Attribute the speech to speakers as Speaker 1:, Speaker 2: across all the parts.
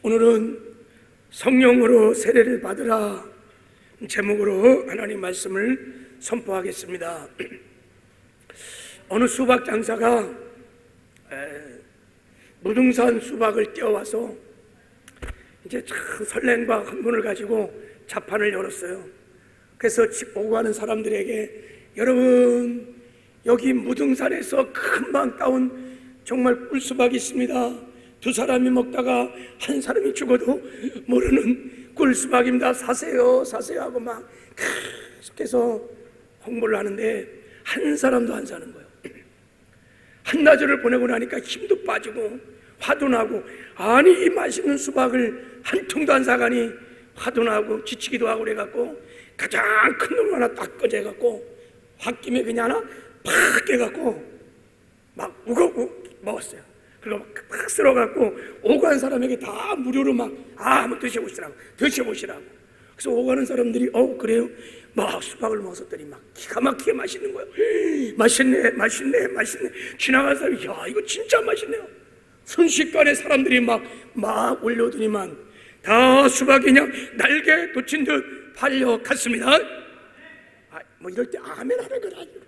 Speaker 1: 오늘은 성령으로 세례를 받으라 제목으로 하나님 말씀을 선포하겠습니다. 어느 수박 장사가 무등산 수박을 떼어와서 이제 참 설렘과 흥분을 가지고 자판을 열었어요. 그래서 오고 가는 사람들에게, 여러분 여기 무등산에서 금방 따온 정말 꿀수박이 있습니다. 두 사람이 먹다가 한 사람이 죽어도 모르는 꿀수박입니다. 사세요 사세요 하고 막 계속해서 홍보를 하는데 한 사람도 안 사는 거예요. 한나절을 보내고 나니까 힘도 빠지고 화도 나고, 아니 이 맛있는 수박을 한 통도 안 사가니 화도 나고 지치기도 하고 그래갖고 가장 큰 놈 하나 딱 꺼내갖고 홧김에 그냥 하나 팍 깨갖고 막 우거우거 먹었어요. 그리고 막 쓸어갖고 오고 간 사람에게 다 무료로 막 한번 드셔보시라고. 그래서 오고 가는 사람들이 그래요? 막 수박을 먹었더니 막 기가 막히게 맛있는 거예요. 맛있네. 지나간 사람이 야 이거 진짜 맛있네요. 순식간에 사람들이 막 올려오더니만 다 수박이 그냥 날개 돋친 듯 팔려갔습니다. 뭐 이럴 때 아멘 하는 건 아니고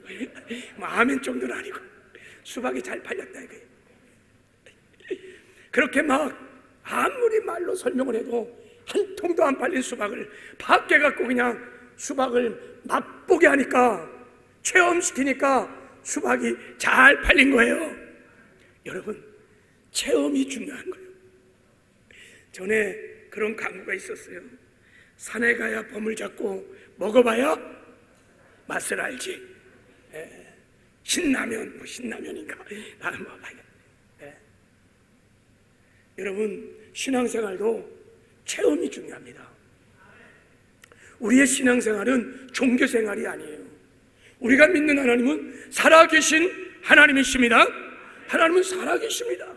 Speaker 1: 뭐 아멘 정도는 아니고 수박이 잘 팔렸다 이거예요. 그렇게 막 아무리 말로 설명을 해도 한 통도 안 팔린 수박을 밖에 갖고 그냥 수박을 맛보게 하니까, 체험시키니까 수박이 잘 팔린 거예요. 여러분, 체험이 중요한 거예요. 전에 그런 광고가 있었어요. 산에 가야 범을 잡고 먹어봐야 맛을 알지. 신라면, 신라면인가 먹어봐야. 여러분, 신앙생활도 체험이 중요합니다. 우리의 신앙생활은 종교생활이 아니에요. 우리가 믿는 하나님은 살아계신 하나님이십니다. 하나님은 살아계십니다.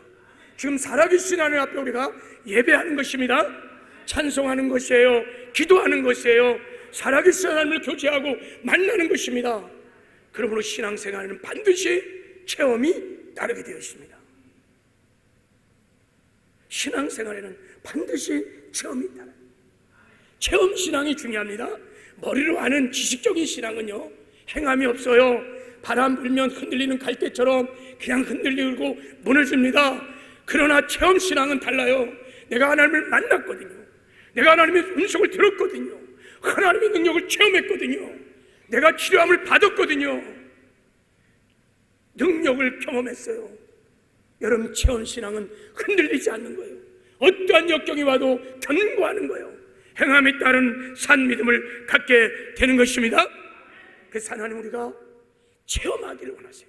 Speaker 1: 지금 살아계신 하나님 앞에 우리가 예배하는 것입니다. 찬송하는 것이에요. 기도하는 것이에요. 살아계신 하나님을 교제하고 만나는 것입니다. 그러므로 신앙생활에는 반드시 체험이 따르게 되어 있습니다. 신앙생활에는 반드시 체험이 따라요. 체험 신앙이 중요합니다. 머리로 하는 지식적인 신앙은요, 행함이 없어요. 바람 불면 흔들리는 갈대처럼 그냥 흔들리고 무너집니다. 그러나 체험 신앙은 달라요. 내가 하나님을 만났거든요. 내가 하나님의 음성을 들었거든요. 하나님의 능력을 체험했거든요. 내가 치료함을 받았거든요. 능력을 경험했어요. 여러분, 체험 신앙은 흔들리지 않는 거예요. 어떠한 역경이 와도 견고하는 거예요. 행함에 따른 산 믿음을 갖게 되는 것입니다. 그래서 하나님, 우리가 체험하기를 원하세요.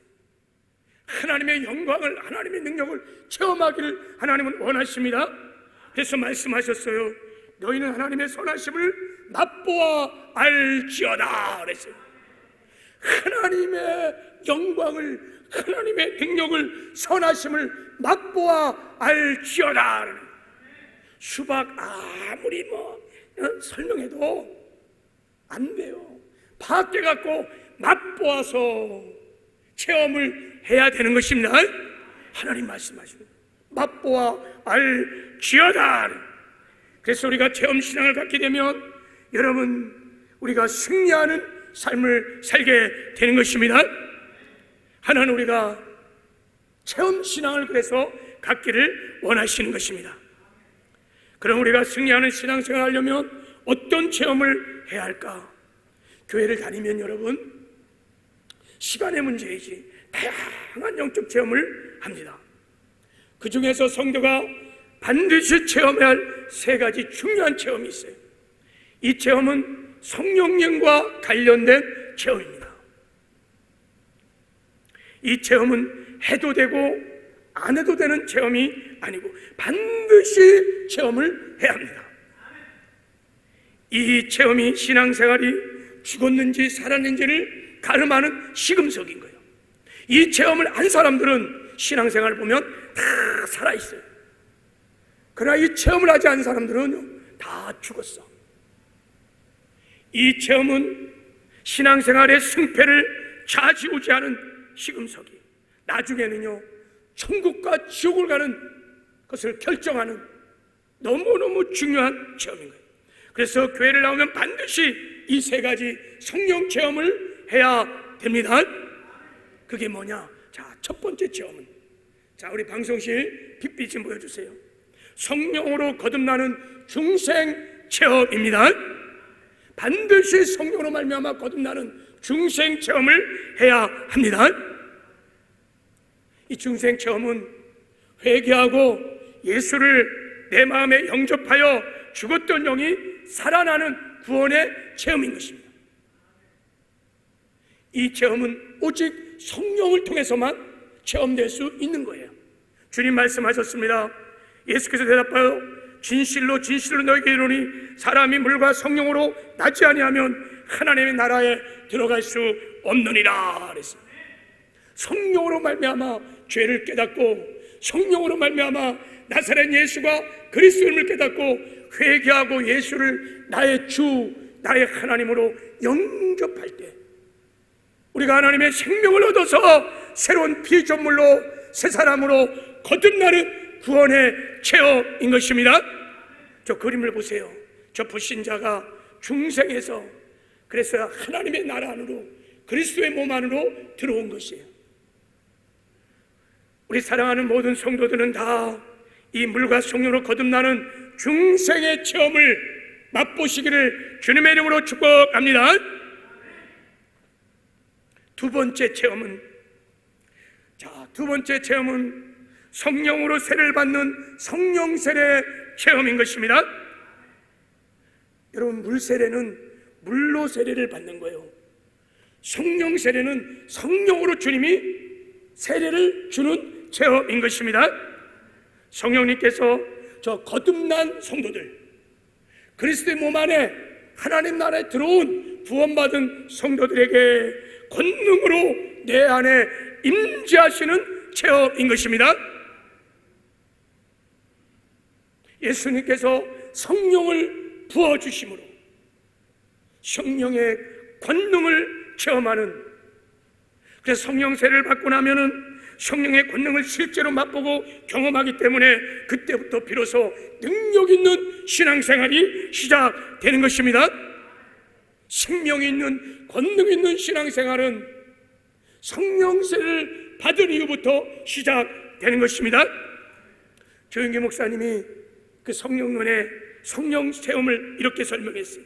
Speaker 1: 하나님의 영광을, 하나님의 능력을 체험하기를 하나님은 원하십니다. 그래서 말씀하셨어요. 너희는 하나님의 선하심을 맛보아 알지어다 그랬어요. 하나님의 영광을, 하나님의 능력을, 선하심을 맛보아 알지어다. 수박 아무리 설명해도 안 돼요. 밖에 갖고 맛보아서 체험을 해야 되는 것입니다. 하나님 말씀하십니다. 맛보아 알지어다. 그래서 우리가 체험 신앙을 갖게 되면 여러분, 우리가 승리하는 삶을 살게 되는 것입니다. 하나님, 우리가 체험 신앙을 그래서 갖기를 원하시는 것입니다. 그럼 우리가 승리하는 신앙생활을 하려면 어떤 체험을 해야 할까? 교회를 다니면 여러분, 시간의 문제이지 다양한 영적 체험을 합니다. 그 중에서 성도가 반드시 체험해야 할 세 가지 중요한 체험이 있어요. 이 체험은 성령님과 관련된 체험입니다. 이 체험은 해도 되고 안 해도 되는 체험이 아니고 반드시 체험을 해야 합니다. 이 체험이 신앙생활이 죽었는지 살았는지를 가름하는 시금석인 거예요. 이 체험을 안 사람들은 신앙생활을 보면 다 살아있어요. 그러나 이 체험을 하지 않은 사람들은 다 죽었어. 이 체험은 신앙생활의 승패를 좌지우지하는 시금석이 나중에는요 천국과 지옥을 가는 것을 결정하는 너무너무 중요한 체험인 거예요. 그래서 교회를 나오면 반드시 이 세 가지 성령 체험을 해야 됩니다. 그게 뭐냐? 자, 첫 번째 체험은, 자, 우리 방송실 빛빛 좀 보여주세요. 성령으로 거듭나는 중생 체험입니다. 반드시 성령으로 말미암아 거듭나는 중생 체험을 해야 합니다. 이 중생 체험은 회개하고 예수를 내 마음에 영접하여 죽었던 영이 살아나는 구원의 체험인 것입니다. 이 체험은 오직 성령을 통해서만 체험될 수 있는 거예요. 주님 말씀하셨습니다. 예수께서 대답하여 진실로 진실로 너희에게 이르노니 사람이 물과 성령으로 나지 아니하면 하나님의 나라에 들어갈 수 없느니라 그랬습니다. 성령으로 말미암아 죄를 깨닫고 성령으로 말미암아 나사렛 예수가 그리스도임을 깨닫고 회개하고 예수를 나의 주 나의 하나님으로 영접할 때 우리가 하나님의 생명을 얻어서 새로운 피조물로 새 사람으로 거듭나는 구원의 체험인 것입니다. 저 그림을 보세요. 저 불신자가 중생에서 그래서 하나님의 나라 안으로 그리스도의 몸 안으로 들어온 것이에요. 우리 사랑하는 모든 성도들은 다 이 물과 성령으로 거듭나는 중생의 체험을 맛보시기를 주님의 이름으로 축복합니다. 두 번째 체험은, 자, 두 번째 체험은 성령으로 세례를 받는 성령 세례 체험인 것입니다. 여러분, 물 세례는 물로 세례를 받는 거예요. 성령 세례는 성령으로 주님이 세례를 주는 체험인 것입니다. 성령님께서 저 거듭난 성도들, 그리스도의 몸 안에 하나님 나라에 들어온 구원받은 성도들에게 권능으로 내 안에 임재하시는 체험인 것입니다. 예수님께서 성령을 부어주심으로 성령의 권능을 체험하는, 그래서 성령 세례를 받고 나면은 성령의 권능을 실제로 맛보고 경험하기 때문에 그때부터 비로소 능력 있는 신앙생활이 시작되는 것입니다. 생명 있는 권능 있는 신앙생활은 성령 세례를 받은 이후부터 시작되는 것입니다. 조영기 목사님이 그 성령론의 성령 체험을 이렇게 설명했어요.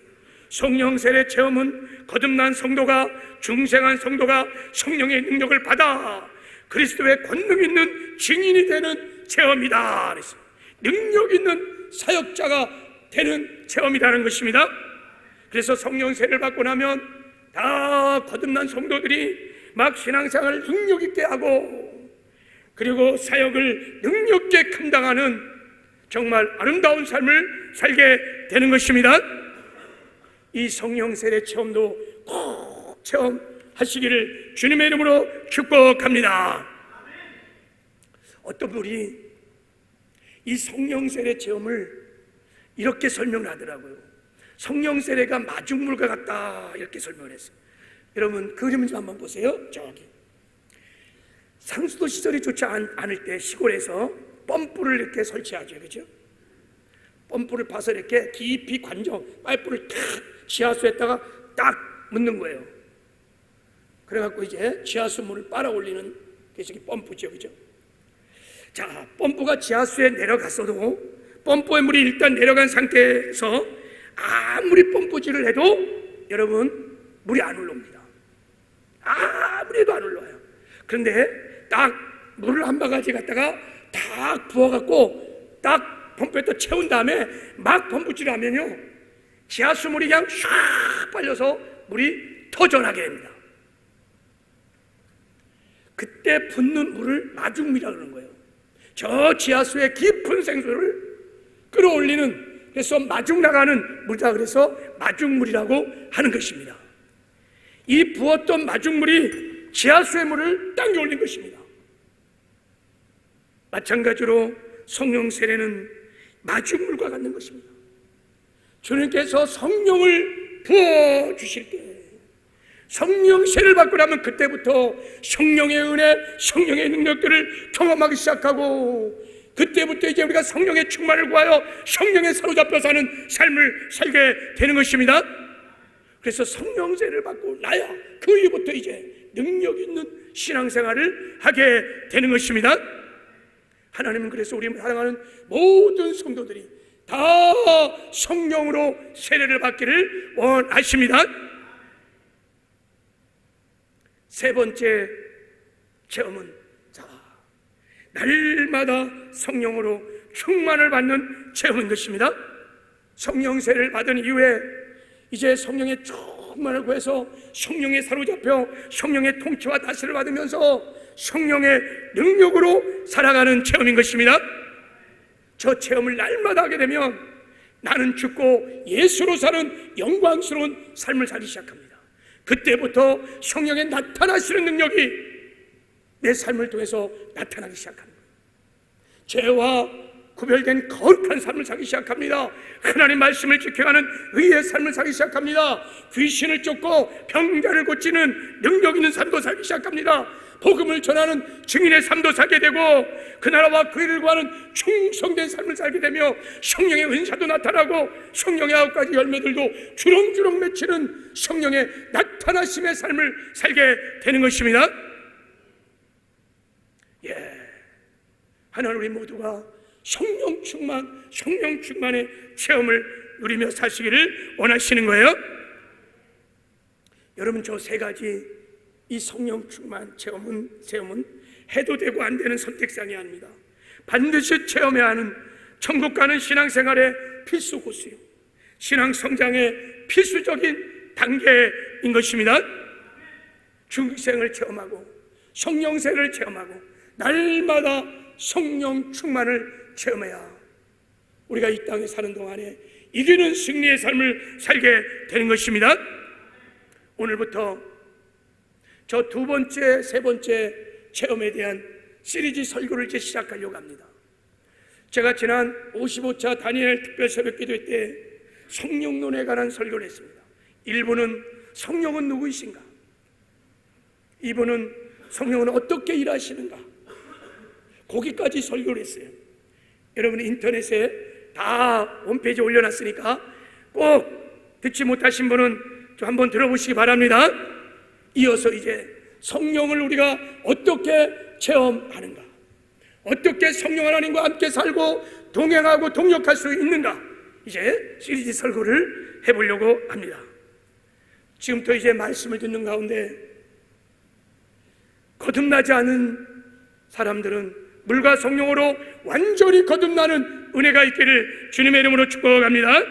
Speaker 1: 성령 세례 체험은 거듭난 성도가, 중생한 성도가 성령의 능력을 받아 그리스도의 권능 있는 증인이 되는 체험이다 그랬어요. 능력 있는 사역자가 되는 체험이라는 것입니다. 그래서 성령 세례를 받고 나면 다 거듭난 성도들이 막 신앙생활을 능력 있게 하고 그리고 사역을 능력 있게 감당하는 정말 아름다운 삶을 살게 되는 것입니다. 이 성령 세례 체험도 꼭 체험하시기를 주님의 이름으로 축복합니다. 어떤 분이 이 성령 세례 체험을 이렇게 설명을 하더라고요. 성령 세례가 마중물과 같다 이렇게 설명을 했어요. 여러분 그림 좀 한번 보세요. 저기 상수도 시설이 좋지 않을 때 시골에서 펌프를 이렇게 설치하죠, 그렇죠? 펌프를 봐서 이렇게 깊이 관정 파이프를 탁 지하수에다가 딱 묻는 거예요. 그래갖고 이제 지하수 물을 빨아 올리는 게 펌프죠, 그죠? 자, 펌프가 지하수에 내려갔어도 펌프의 물이 일단 내려간 상태에서 아무리 펌프질을 해도 여러분 물이 안 올라옵니다. 아무리 해도 안 올라와요. 그런데 딱 물을 한 바가지 갖다가 딱 부어갖고 딱 펌프에다 채운 다음에 막 펌프질을 하면요 지하수 물이 그냥 샥 빨려서 물이 터져나게 됩니다. 그때 붓는 물을 마중물이라고 그러는 거예요. 저 지하수의 깊은 생수를 끌어올리는, 그래서 마중 나가는 물이다 그래서 마중물이라고 하는 것입니다. 이 부었던 마중물이 지하수의 물을 당겨 올린 것입니다. 마찬가지로 성령 세례는 마중물과 같는 것입니다. 주님께서 성령을 부어주실 때 성령 세례를 받고 나면 그때부터 성령의 은혜, 성령의 능력들을 경험하기 시작하고 그때부터 이제 우리가 성령의 충만을 구하여 성령에 사로잡혀 사는 삶을 살게 되는 것입니다. 그래서 성령세를 받고 나야 그 이후부터 이제 능력 있는 신앙생활을 하게 되는 것입니다. 하나님은 그래서 우리 사랑하는 모든 성도들이 다 성령으로 세례를 받기를 원하십니다. 세 번째 체험은 날마다 성령으로 충만을 받는 체험인 것입니다. 성령세를 받은 이후에 이제 성령의 충만을 구해서 성령에 사로잡혀 성령의 통치와 다스를 받으면서 성령의 능력으로 살아가는 체험인 것입니다. 저 체험을 날마다 하게 되면 나는 죽고 예수로 사는 영광스러운 삶을 살기 시작합니다. 그때부터 성령의 나타나시는 능력이 내 삶을 통해서 나타나기 시작합니다. 죄와 구별된 거룩한 삶을 살기 시작합니다. 하나님 말씀을 지켜가는 의의 삶을 살기 시작합니다. 귀신을 쫓고 병자를 고치는 능력 있는 삶도 살기 시작합니다. 복음을 전하는 증인의 삶도 살게 되고 그 나라와 그 일을 구하는 충성된 삶을 살게 되며 성령의 은사도 나타나고 성령의 9가지 열매들도 주렁주렁 맺히는 성령의 나타나심의 삶을 살게 되는 것입니다. 하나님 우리 모두가 성령 충만의 체험을 누리며 사시기를 원하시는 거예요. 여러분 저 세 가지 이 성령 충만 체험은 해도 되고 안 되는 선택사항이 아닙니다. 반드시 체험해야 하는 천국 가는 신앙생활의 필수 코스요, 신앙 성장의 필수적인 단계인 것입니다. 중생을 체험하고 성령세를 체험하고 날마다 성령 충만을 체험해야 우리가 이 땅에 사는 동안에 이기는 승리의 삶을 살게 되는 것입니다. 오늘부터 저 두 번째, 세 번째 체험에 대한 시리즈 설교를 이제 시작하려고 합니다. 제가 지난 55차 다니엘 특별 새벽 기도 때 성령론에 관한 설교를 했습니다. 1부는 성령은 누구이신가? 2부는 성령은 어떻게 일하시는가? 거기까지 설교를 했어요. 여러분 인터넷에 다 홈페이지에 올려놨으니까 꼭 듣지 못하신 분은 좀 한번 들어보시기 바랍니다. 이어서 이제 성령을 우리가 어떻게 체험하는가, 어떻게 성령 하나님과 함께 살고 동행하고 동역할 수 있는가, 이제 시리즈 설교를 해보려고 합니다. 지금부터 이제 말씀을 듣는 가운데 거듭나지 않은 사람들은 물과 성령으로 완전히 거듭나는 은혜가 있기를 주님의 이름으로 축복합니다.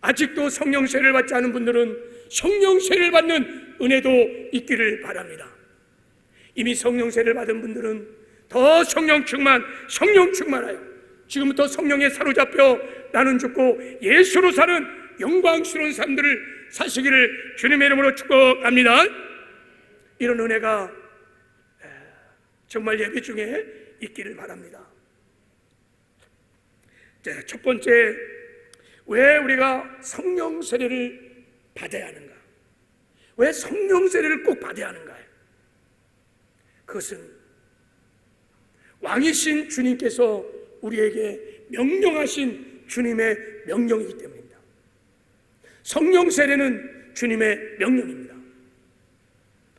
Speaker 1: 아직도 성령세를 받지 않은 분들은 성령세를 받는 은혜도 있기를 바랍니다. 이미 성령세를 받은 분들은 더 성령 충만하여 지금부터 성령에 사로잡혀 나는 죽고 예수로 사는 영광스러운 삶들을 사시기를 주님의 이름으로 축복합니다. 이런 은혜가 정말 예배 중에 있기를 바랍니다. 자, 첫 번째, 왜 우리가 성령 세례를 받아야 하는가? 왜 성령 세례를 꼭 받아야 하는가? 그것은 왕이신 주님께서 우리에게 명령하신 주님의 명령이기 때문입니다. 성령 세례는 주님의 명령입니다.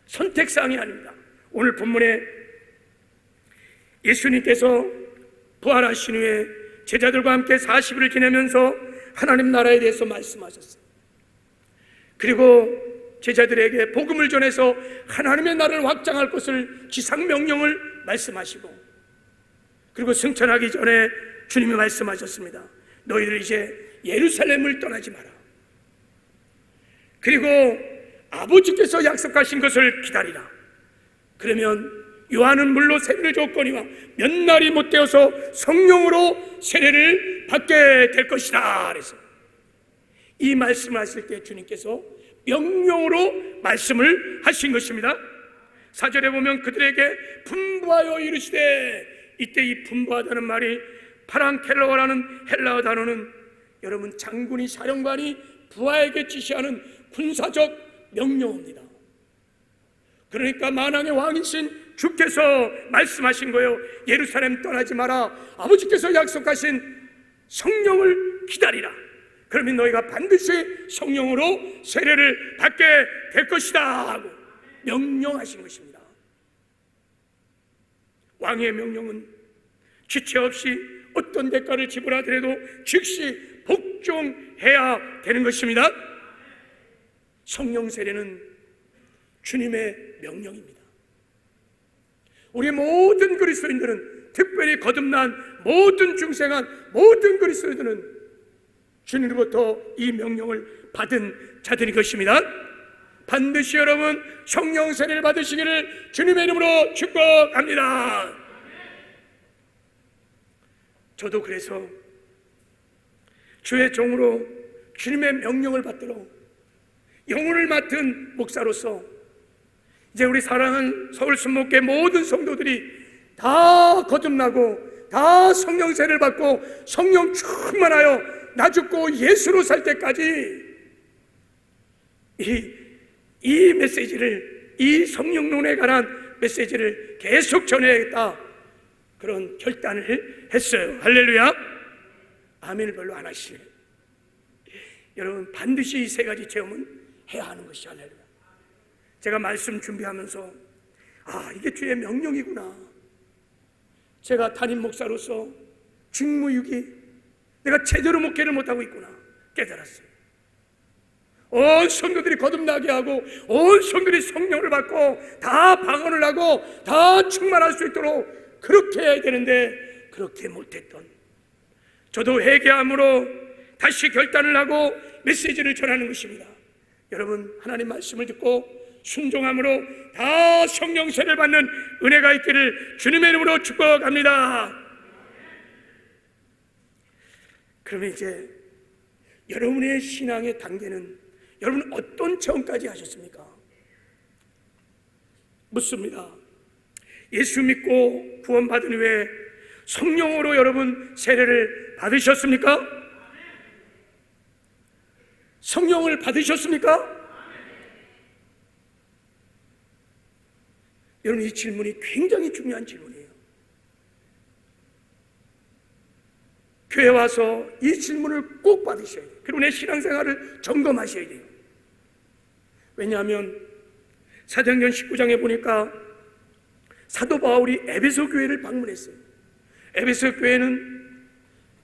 Speaker 1: 선택사항이 아닙니다. 오늘 본문에 예수님께서 부활하신 후에 제자들과 함께 40일을 지내면서 하나님 나라에 대해서 말씀하셨어요. 그리고 제자들에게 복음을 전해서 하나님의 나라를 확장할 것을 지상명령을 말씀하시고, 그리고 승천하기 전에 주님이 말씀하셨습니다. 너희들 이제 예루살렘을 떠나지 마라. 그리고 아버지께서 약속하신 것을 기다리라. 그러면 요한은 물로 세례를 줬거니와 몇 날이 못 되어서 성령으로 세례를 받게 될 것이다. 그래서 이 말씀을 하실 때 주님께서 명령으로 말씀을 하신 것입니다. 4절에 보면 그들에게 분부하여 이르시되, 이때 이 분부하다는 말이 파랑켈러라는 헬라어 단어는 여러분 장군이 사령관이 부하에게 지시하는 군사적 명령입니다. 그러니까 만왕의 왕이신 주께서 말씀하신 거예요. 예루살렘 떠나지 마라. 아버지께서 약속하신 성령을 기다리라. 그러면 너희가 반드시 성령으로 세례를 받게 될 것이다 하고 명령하신 것입니다. 왕의 명령은 지체 없이 어떤 대가를 지불하더라도 즉시 복종해야 되는 것입니다. 성령 세례는 주님의 명령입니다. 우리 모든 그리스도인들은, 특별히 거듭난 모든 중생한 모든 그리스도인들은 주님으로부터 이 명령을 받은 자들인 것입니다. 반드시 여러분 성령 세례를 받으시기를 주님의 이름으로 축복합니다. 저도 그래서 주의 종으로 주님의 명령을 받도록 영혼을 맡은 목사로서 이제 우리 사랑하는 서울 순목교회 모든 성도들이 다 거듭나고 다 성령 세례를 받고 성령 충만하여 나 죽고 예수로 살 때까지 이 메시지를, 이 성령론에 관한 메시지를 계속 전해야겠다, 그런 결단을 했어요. 할렐루야. 아멘을 별로 안 하시네요. 여러분 반드시 이 세 가지 체험은 해야 하는 것이 할렐루야. 제가 말씀 준비하면서 이게 주의 명령이구나. 제가 담임 목사로서 직무유기, 내가 제대로 목회를 못하고 있구나 깨달았어요. 온 성도들이 거듭나게 하고 온 성도들이 성령을 받고 다 방언을 하고 다 충만할 수 있도록 그렇게 해야 되는데 그렇게 못했던 저도 회개함으로 다시 결단을 하고 메시지를 전하는 것입니다. 여러분 하나님 말씀을 듣고 순종함으로 다 성령 세례를 받는 은혜가 있기를 주님의 이름으로 축복합니다. 그러면 이제 여러분의 신앙의 단계는 여러분 어떤 체험까지 하셨습니까? 묻습니다. 예수 믿고 구원받은 후에 성령으로 여러분 세례를 받으셨습니까? 성령을 받으셨습니까? 여러분 이 질문이 굉장히 중요한 질문이에요. 교회 와서 이 질문을 꼭 받으셔야 돼요. 그리고 내 신앙생활을 점검하셔야 돼요. 왜냐하면 사도행전 19장에 보니까 사도 바울이 에베소 교회를 방문했어요. 에베소 교회는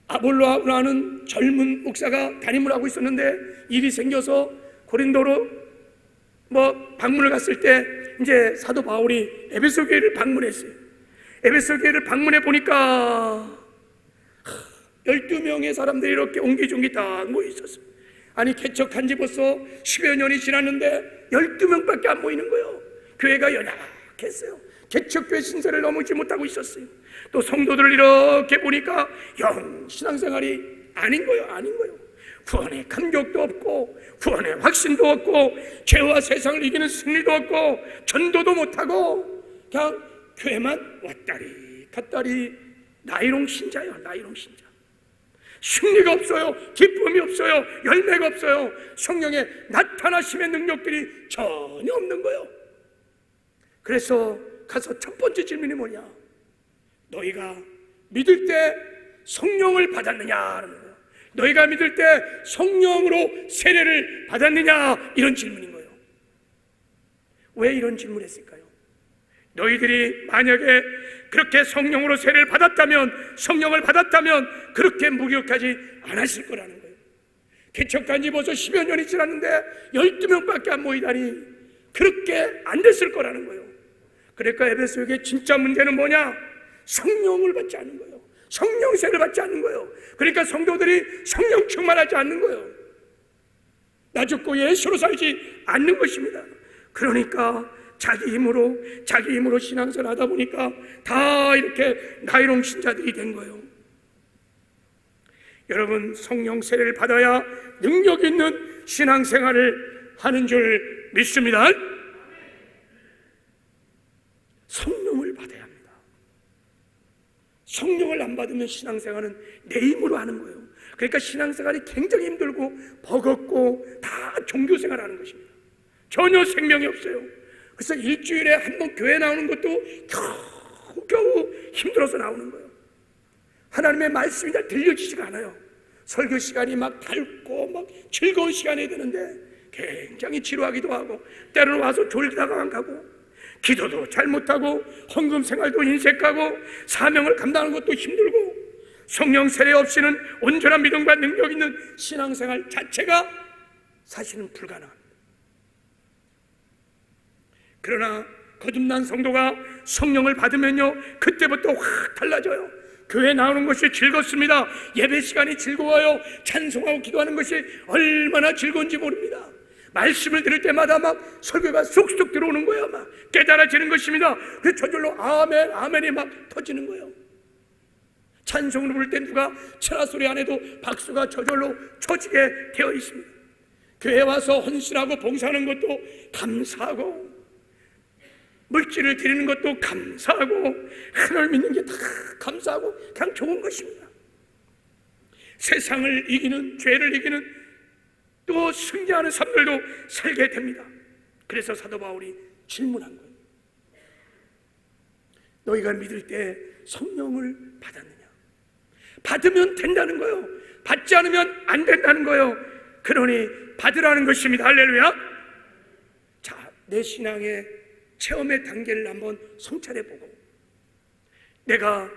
Speaker 1: 아볼로라는 젊은 목사가 담임을 하고 있었는데 일이 생겨서 고린도로 방문을 갔을 때 이제 사도 바울이 에베소 교회를 방문했어요. 에베소 교회를 방문해 보니까 12명의 사람들이 이렇게 옹기종기 다 모여 있었어요. 아니 개척한 지 벌써 10여 년이 지났는데 12명밖에 안 모이는 거예요. 교회가 연약했어요. 개척교회 신세를 넘지 못하고 있었어요. 또 성도들을 이렇게 보니까 영 신앙생활이 아닌 거예요. 구원의 감격도 없고 구원의 확신도 없고 죄와 세상을 이기는 승리도 없고 전도도 못하고 그냥 교회만 왔다리 갔다리 나이롱 신자예요. 나이롱 신자. 승리가 없어요. 기쁨이 없어요. 열매가 없어요. 성령의 나타나심의 능력들이 전혀 없는 거예요. 그래서 가서 첫 번째 질문이 뭐냐? 너희가 믿을 때 성령을 받았느냐? 너희가 믿을 때 성령으로 세례를 받았느냐? 이런 질문인 거예요. 왜 이런 질문을 했을까요? 너희들이 만약에 그렇게 성령으로 세례를 받았다면, 성령을 받았다면 그렇게 무기력하지 않았을 거라는 거예요. 개척한 지 벌써 10여 년이 지났는데 12명밖에 안 모이다니 그렇게 안 됐을 거라는 거예요. 그러니까 에베소에게 진짜 문제는 뭐냐? 성령을 받지 않는 거예요. 성령 세례를 받지 않는 거예요. 그러니까 성도들이 성령 충만하지 않는 거예요. 나 죽고 예수로 살지 않는 것입니다. 그러니까 자기 힘으로 신앙생활 하다 보니까 다 이렇게 나이롱 신자들이 된 거예요. 여러분 성령 세례를 받아야 능력 있는 신앙생활을 하는 줄 믿습니다. 성령을 받아야 합니다. 성령을 안 받으면 신앙생활은 내 힘으로 하는 거예요. 그러니까 신앙생활이 굉장히 힘들고 버겁고 다 종교생활 하는 것입니다. 전혀 생명이 없어요. 그래서 일주일에 한 번 교회 나오는 것도 겨우 힘들어서 나오는 거예요. 하나님의 말씀이 잘 들려지지가 않아요. 설교 시간이 막 밝고 막 즐거운 시간이 되는데 굉장히 지루하기도 하고, 때로는 와서 졸기다가만 가고, 기도도 잘 못하고, 헌금 생활도 인색하고, 사명을 감당하는 것도 힘들고, 성령 세례 없이는 온전한 믿음과 능력 있는 신앙생활 자체가 사실은 불가능합니다. 그러나 거듭난 성도가 성령을 받으면요, 그때부터 확 달라져요. 교회 나오는 것이 즐겁습니다. 예배 시간이 즐거워요. 찬송하고 기도하는 것이 얼마나 즐거운지 모릅니다. 말씀을 들을 때마다 막 설교가 쏙쏙 들어오는 거예요. 막 깨달아지는 것입니다. 그래서 저절로 아멘, 아멘이 막 터지는 거예요. 찬송을 부를 때 누가 철화 소리 안 해도 박수가 저절로 쳐지게 되어 있습니다. 교회 와서 헌신하고 봉사하는 것도 감사하고, 물질을 드리는 것도 감사하고, 하나님을 믿는 게 다 감사하고 그냥 좋은 것입니다. 세상을 이기는, 죄를 이기는, 또 승리하는 삶들도 살게 됩니다. 그래서 사도 바울이 질문한 거예요. 너희가 믿을 때 성령을 받았느냐? 받으면 된다는 거예요. 받지 않으면 안 된다는 거예요. 그러니 받으라는 것입니다. 할렐루야. 자, 내 신앙의 체험의 단계를 한번 성찰해보고, 내가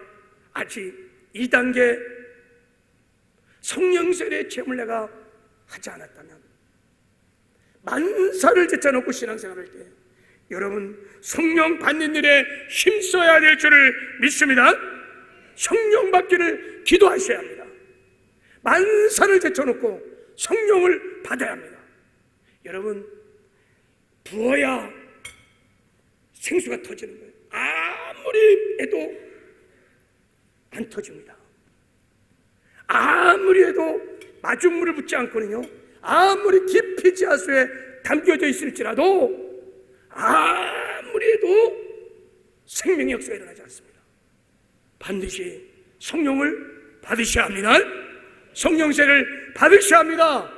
Speaker 1: 아직 2단계 성령 세례의 체험을 내가 하지 않았다면, 만사를 제쳐놓고 신앙생활할 때 여러분 성령 받는 일에 힘써야 될 줄을 믿습니다. 성령 받기를 기도하셔야 합니다. 만사를 제쳐놓고 성령을 받아야 합니다. 여러분, 부어야 생수가 터지는 거예요. 아무리 해도 안 터집니다. 아무리 해도 마중물을 붓지 않거든요. 아무리 깊이 지하수에 담겨져 있을지라도, 아무리 해도 생명의 역사가 일어나지 않습니다. 반드시 성령을 받으셔야 합니다. 성령세를 받으셔야 합니다.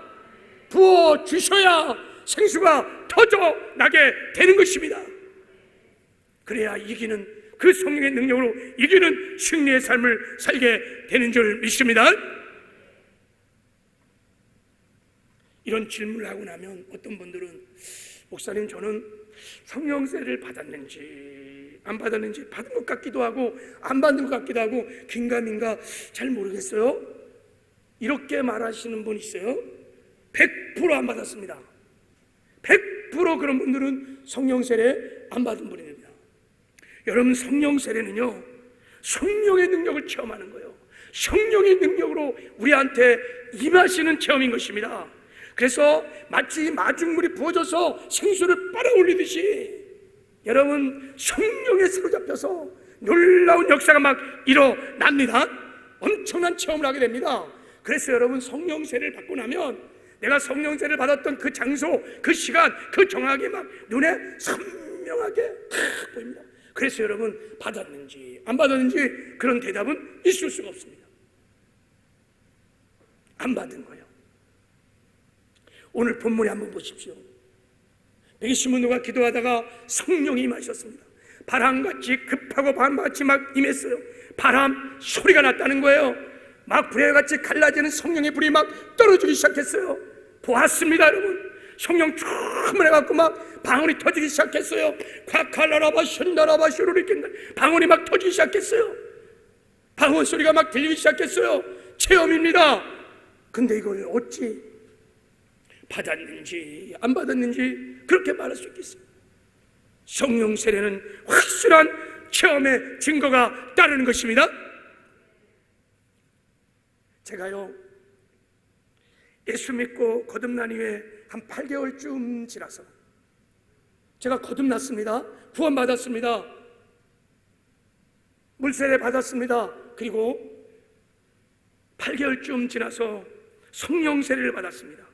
Speaker 1: 부어 주셔야 생수가 터져 나게 되는 것입니다. 그래야 이기는, 그 성령의 능력으로 이기는 승리의 삶을 살게 되는 줄 믿습니다. 이런 질문을 하고 나면 어떤 분들은, 목사님 저는 성령세를 받았는지 안 받았는지, 받은 것 같기도 하고 안 받은 것 같기도 하고 긴가민가 잘 모르겠어요, 이렇게 말하시는 분 있어요. 100% 안 받았습니다. 100% 그런 분들은 성령세례 안 받은 분입니다. 여러분, 성령세례는요, 성령의 능력을 체험하는 거예요. 성령의 능력으로 우리한테 임하시는 체험인 것입니다. 그래서 마치 마중물이 부어져서 생수를 빨아올리듯이 여러분 성령에 사로잡혀서 놀라운 역사가 막 일어납니다. 엄청난 체험을 하게 됩니다. 그래서 여러분, 성령세를 받고 나면 내가 성령세를 받았던 그 장소, 그 시간, 그 정확이 막 눈에 선명하게 보입니다. 그래서 여러분, 받았는지 안 받았는지 그런 대답은 있을 수가 없습니다. 안 받은 거예요. 오늘 본문에 한번 보십시오. 여기 시므노가 기도하다가 성령이 임하셨습니다. 바람같이 급하고 바람같이 막 임했어요. 바람 소리가 났다는 거예요. 막 불에같이 갈라지는 성령의 불이 막 떨어지기 시작했어요. 보았습니다, 여러분. 성령 충만해갖고 막 방언이 터지기 시작했어요. 콱칼라라바 션다라바 슈루리켄다, 방언이 막 터지기 시작했어요. 방언 소리가 막 들리기 시작했어요. 체험입니다. 근데 이걸 어찌 받았는지 안 받았는지 그렇게 말할 수 있겠어요? 성령 세례는 확실한 체험의 증거가 따르는 것입니다. 제가요, 예수 믿고 거듭난 이후에 한 8개월쯤 지나서 제가 거듭났습니다. 구원받았습니다. 물세례 받았습니다. 그리고 8개월쯤 지나서 성령 세례를 받았습니다.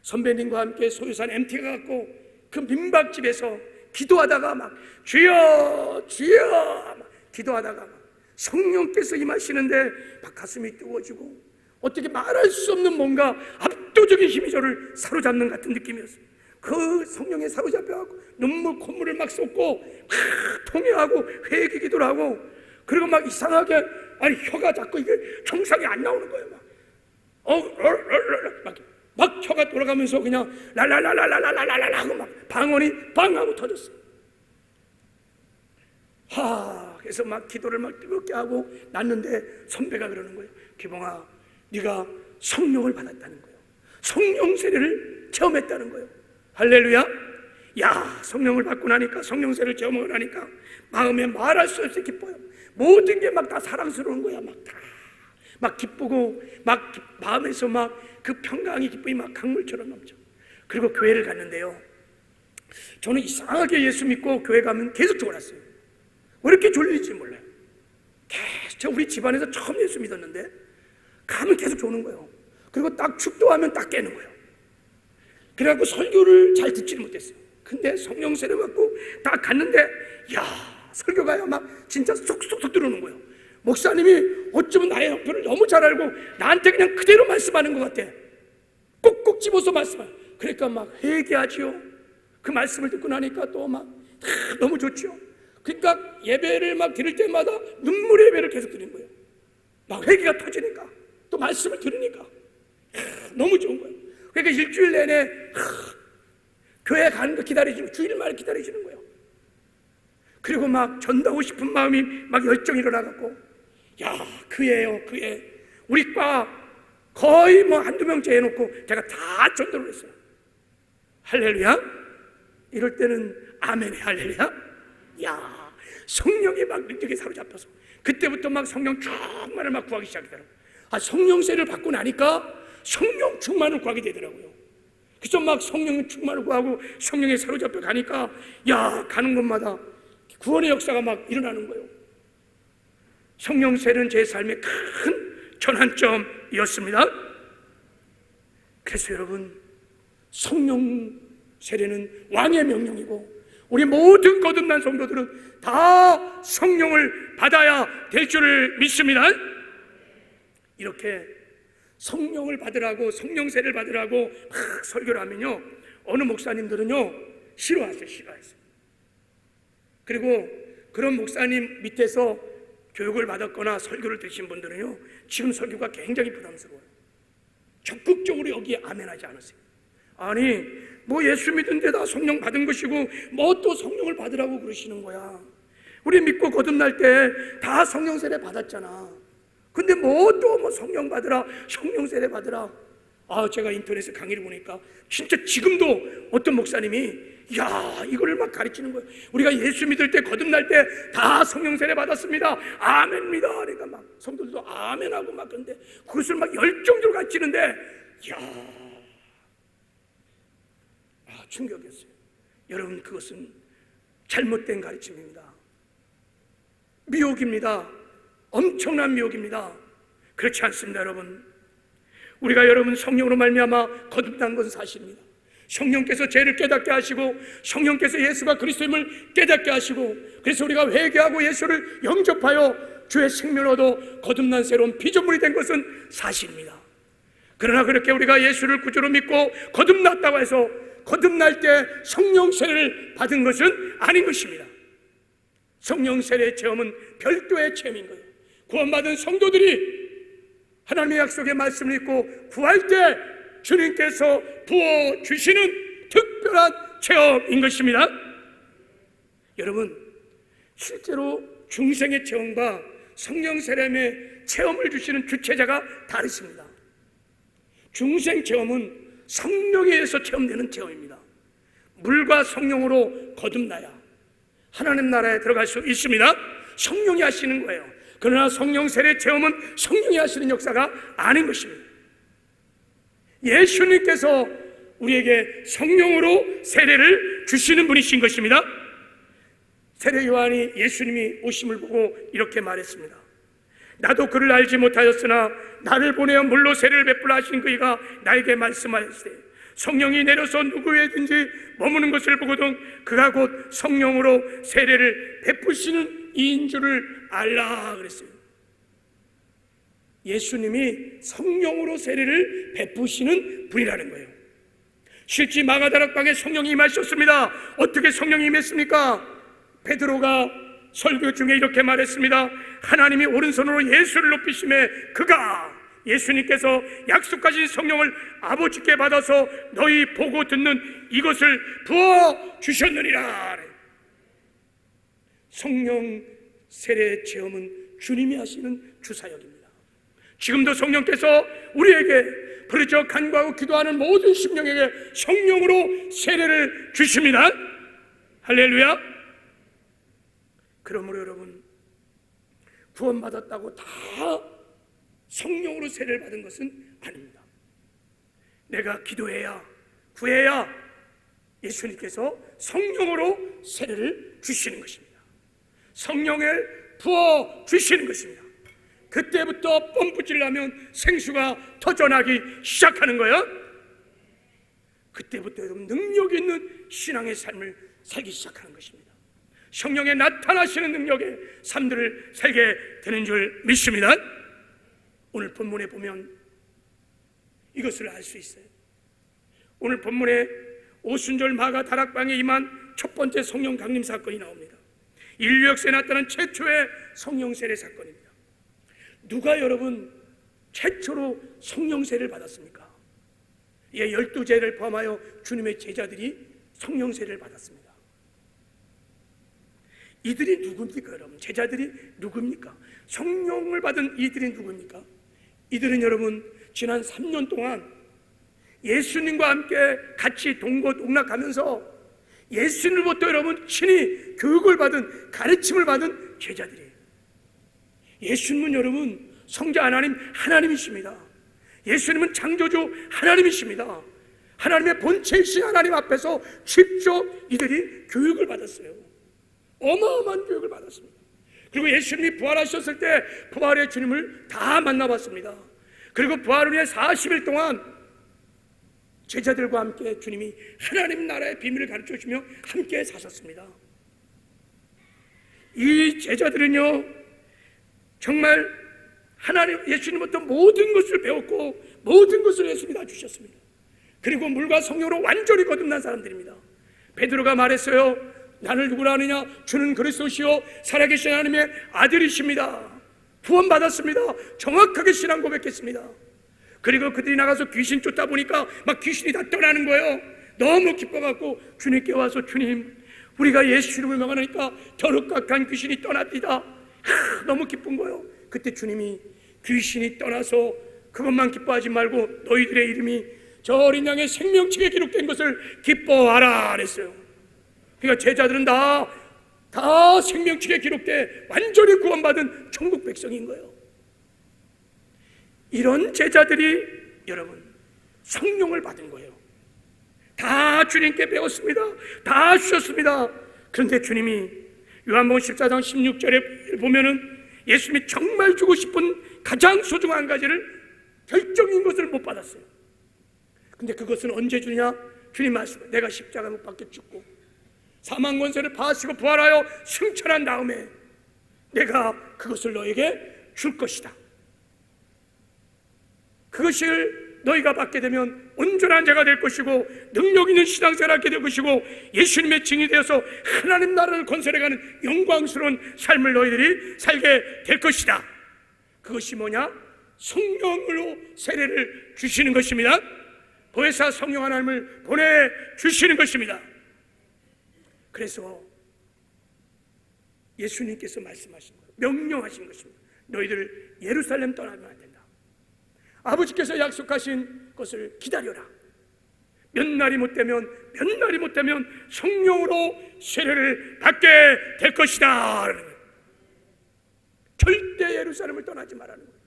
Speaker 1: 선배님과 함께 소유산 MT가 갖고 그 민박집에서 기도하다가 막 주여 주여 막 기도하다가 막 성령께서 임하시는데 막 가슴이 뜨거워지고 어떻게 말할 수 없는 뭔가 압도적인 힘이 저를 사로잡는 같은 느낌이었어요. 그 성령에 사로잡혀갖고 눈물 콧물을 막 쏟고 막 통회하고 회개 기도를 하고, 그리고 막 이상하게 아니 혀가 자꾸 이게 정상이 안 나오는 거예요. 막 혀가 돌아가면서 그냥 랄랄랄랄랄랄랄랄 하고 막 방언이 빵 하고 터졌어요. 그래서 막 기도를 막 뜨겁게 하고 났는데 선배가 그러는 거예요. 기봉아, 네가 성령을 받았다는 거예요. 성령 세례를 체험했다는 거예요. 할렐루야. 야, 성령을 받고 나니까, 성령 세례를 체험하고 나니까 마음에 말할 수 없이 기뻐요. 모든 게 막 다 사랑스러운 거야. 막 기쁘고 막 마음에서 막 그 평강이 기쁨이 막 강물처럼 넘쳐. 그리고 교회를 갔는데요, 저는 이상하게 예수 믿고 교회 가면 계속 졸았어요. 왜 이렇게 졸리지 몰라요. 계속 우리 집안에서 처음 예수 믿었는데 가면 계속 조는 거예요. 그리고 딱 축도하면 딱 깨는 거예요. 그래갖고 설교를 잘 듣지를 못했어요. 근데 성령 세례 받고 딱 갔는데, 야, 설교가요 막 진짜 쏙쏙쏙 들어오는 거예요. 목사님이 어쩌면 나의 형편을 너무 잘 알고 나한테 그냥 그대로 말씀하는 것 같아. 꼭꼭 집어서 말씀하요. 그러니까 막 회개하지요. 그 말씀을 듣고 나니까 또 막 너무 좋죠. 그러니까 예배를 막 드릴 때마다 눈물의 예배를 계속 드리는 거예요. 막 회개가 터지니까, 또 말씀을 들으니까 너무 좋은 거예요. 그러니까 일주일 내내 교회 가는 거 기다리시고 주일만 기다리시는 거예요. 그리고 막 전도하고 싶은 마음이 막 열정이 일어나갖고, 야, 그애요, 그애. 우리 과 거의 뭐 한두 명째 해놓고 제가 다 전도를 했어요. 할렐루야. 이럴 때는 아멘이 할렐루야. 야, 성령이 막 능력에 사로잡혀서 그때부터 막 성령 충만을 막 구하기 시작하더라고요. 성령 세를 받고 나니까 성령 충만을 구하게 되더라고요. 그래서 막 성령 충만을 구하고 성령에 사로잡혀 가니까, 야, 가는 곳마다 구원의 역사가 막 일어나는 거예요. 성령 세는 제 삶의 큰 전환점이었습니다. 그래서 여러분, 성령 세례는 왕의 명령이고 우리 모든 거듭난 성도들은 다 성령을 받아야 될 줄을 믿습니다. 이렇게 성령을 받으라고, 성령 세례를 받으라고 막 설교를 하면요, 어느 목사님들은요 싫어하세요. 그리고 그런 목사님 밑에서 교육을 받았거나 설교를 들으신 분들은요, 지금 설교가 굉장히 부담스러워요. 적극적으로 여기에 아멘하지 않으세요. 아니, 뭐 예수 믿은데 다 성령 받은 것이고 뭐 또 성령을 받으라고 그러시는 거야. 우리 믿고 거듭날 때 다 성령 세례 받았잖아. 근데 뭐 또 뭐 성령 받으라, 성령 세례 받으라. 제가 인터넷에 강의를 보니까 진짜 지금도 어떤 목사님이 야, 이거를 막 가르치는 거예요. 우리가 예수 믿을 때, 거듭날 때 다 성령 세례 받았습니다. 아멘입니다. 그러니까 막 성도들도 아멘하고 막, 그런데 그것을 막 열정적으로 가르치는데, 야, 충격이었어요. 여러분, 그것은 잘못된 가르침입니다. 미혹입니다. 엄청난 미혹입니다. 그렇지 않습니다, 여러분. 우리가 여러분 성령으로 말미암아 거듭난 것은 사실입니다. 성령께서 죄를 깨닫게 하시고 성령께서 예수가 그리스도임을 깨닫게 하시고, 그래서 우리가 회개하고 예수를 영접하여 주의 생명을 얻어 거듭난 새로운 피조물이 된 것은 사실입니다. 그러나 그렇게 우리가 예수를 구주로 믿고 거듭났다고 해서 거듭날 때 성령 세례를 받은 것은 아닌 것입니다. 성령 세례의 체험은 별도의 체험인 거예요. 구원받은 성도들이 하나님의 약속의 말씀을 읽고 구할 때 주님께서 부어주시는 특별한 체험인 것입니다. 여러분, 실제로 중생의 체험과 성령 세례의 체험을 주시는 주체자가 다르십니다. 중생 체험은 성령에 의해서 체험되는 체험입니다. 물과 성령으로 거듭나야 하나님 나라에 들어갈 수 있습니다. 성령이 하시는 거예요. 그러나 성령 세례 체험은 성령이 하시는 역사가 아닌 것입니다. 예수님께서 우리에게 성령으로 세례를 주시는 분이신 것입니다. 세례 요한이 예수님이 오심을 보고 이렇게 말했습니다. 나도 그를 알지 못하였으나 나를 보내어 물로 세례를 베풀어 하신 그이가 나에게 말씀하시되 성령이 내려서 누구에든지 머무는 것을 보거든 그가 곧 성령으로 세례를 베푸시는 이인 줄을 알라 그랬어요. 예수님이 성령으로 세례를 베푸시는 분이라는 거예요. 실제 마가다락방에 성령이 임하셨습니다. 어떻게 성령이 임했습니까? 베드로가 설교 중에 이렇게 말했습니다. 하나님이 오른손으로 예수를 높이심에 그가, 예수님께서 약속하신 성령을 아버지께 받아서 너희 보고 듣는 이것을 부어주셨느니라. 성령 세례 체험은 주님이 하시는 주사역입니다. 지금도 성령께서 우리에게 부르짖어 간구하고 기도하는 모든 심령에게 성령으로 세례를 주십니다. 할렐루야. 그러므로 여러분, 구원받았다고 다 성령으로 세례를 받은 것은 아닙니다. 내가 기도해야, 구해야 예수님께서 성령으로 세례를 주시는 것입니다. 성령을 부어 주시는 것입니다. 그때부터 펌프질을 하면 생수가 터져나기 시작하는 거예요. 그때부터 여러분 능력 있는 신앙의 삶을 살기 시작하는 것입니다. 성령의 나타나시는 능력의 삶들을 살게 되는 줄 믿습니다. 오늘 본문에 보면 이것을 알 수 있어요. 오늘 본문에 오순절 마가 다락방에 임한 첫 번째 성령 강림 사건이 나옵니다. 인류 역사에 나타난 최초의 성령 세례 사건입니다. 누가 여러분 최초로 성령 세례를 받았습니까? 예, 12제를 포함하여 주님의 제자들이 성령 세례를 받았습니다. 이들이 누굽니까 여러분? 제자들이 누굽니까? 성령을 받은 이들이 누굽니까? 이들은 여러분 지난 3년 동안 예수님과 함께 같이 동고동락하면서 예수님부터 여러분 친히 교육을 받은, 가르침을 받은 제자들이에요. 예수님은 여러분 성자 하나님이십니다. 예수님은 창조주 하나님이십니다. 하나님의 본체이신 하나님 앞에서 직접 이들이 교육을 받았어요. 어마어마한 교육을 받았습니다. 그리고 예수님이 부활하셨을 때 부활의 주님을 다 만나봤습니다. 그리고 부활 후에 40일 동안 제자들과 함께 주님이 하나님 나라의 비밀을 가르쳐 주시며 함께 사셨습니다. 이 제자들은요 정말 하나님 예수님부터 모든 것을 배웠고 모든 것을 예수님이 다 주셨습니다. 그리고 물과 성령으로 완전히 거듭난 사람들입니다. 베드로가 말했어요. 나를 누구라 하느냐? 주는 그리스도시요 살아계신 하나님의 아들이십니다. 구원받았습니다. 정확하게 신앙 고백했습니다. 그리고 그들이 나가서 귀신 쫓다 보니까 막 귀신이 다 떠나는 거예요. 너무 기뻐갖고 주님께 와서 주님 우리가 예수 이름을 명하니까 더럽각한 귀신이 떠납니다. 너무 기쁜 거예요. 그때 주님이 귀신이 떠나서 그것만 기뻐하지 말고 너희들의 이름이 저 어린 양의 생명책에 기록된 것을 기뻐하라 그랬어요. 그러니까 제자들은 다 생명책에 기록돼 완전히 구원받은 천국 백성인 거예요. 이런 제자들이 여러분 성령을 받은 거예요. 다 주님께 배웠습니다. 다 주셨습니다. 그런데 주님이 요한복음 14장 16절에 보면은 예수님이 정말 주고 싶은 가장 소중한 가지를 결정인 것을 못 받았어요. 근데 그것은 언제 주냐? 주님 말씀, 내가 십자가 못 박혀 죽고 사망 권세를 파하시고 부활하여 승천한 다음에 내가 그것을 너에게 줄 것이다. 그것을 너희가 받게 되면 온전한 자가 될 것이고 능력 있는 신앙생활을 하게 될 것이고 예수님의 증인이 되어서 하나님 나라를 건설해가는 영광스러운 삶을 너희들이 살게 될 것이다. 그것이 뭐냐? 성령으로 세례를 주시는 것입니다. 보혜사 성령 하나님을 보내주시는 것입니다. 그래서 예수님께서 말씀하신 거예요. 명령하신 것입니다. 너희들 예루살렘 떠나면 안 된다. 아버지께서 약속하신 것을 기다려라. 몇 날이 못 되면 성령으로 세례를 받게 될 것이다. 절대 예루살렘을 떠나지 말라는 거예요.